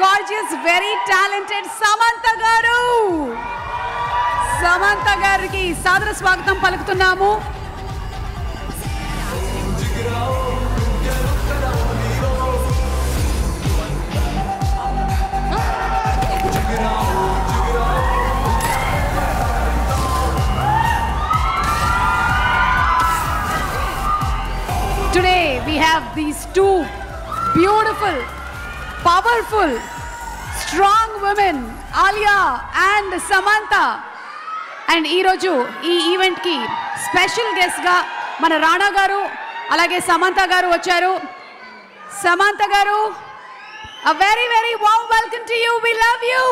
gorgeous, very talented Samantha garu. Samantha gariki sadara swagatam palikutunnamu. Today we have these two beautiful, powerful, strong women, Alia and Samantha. And ee roju ee event ki special guest ga mana Rana garu alage Samantha garu vacharu. Samantha garu, a very warm welcome to you. We love you.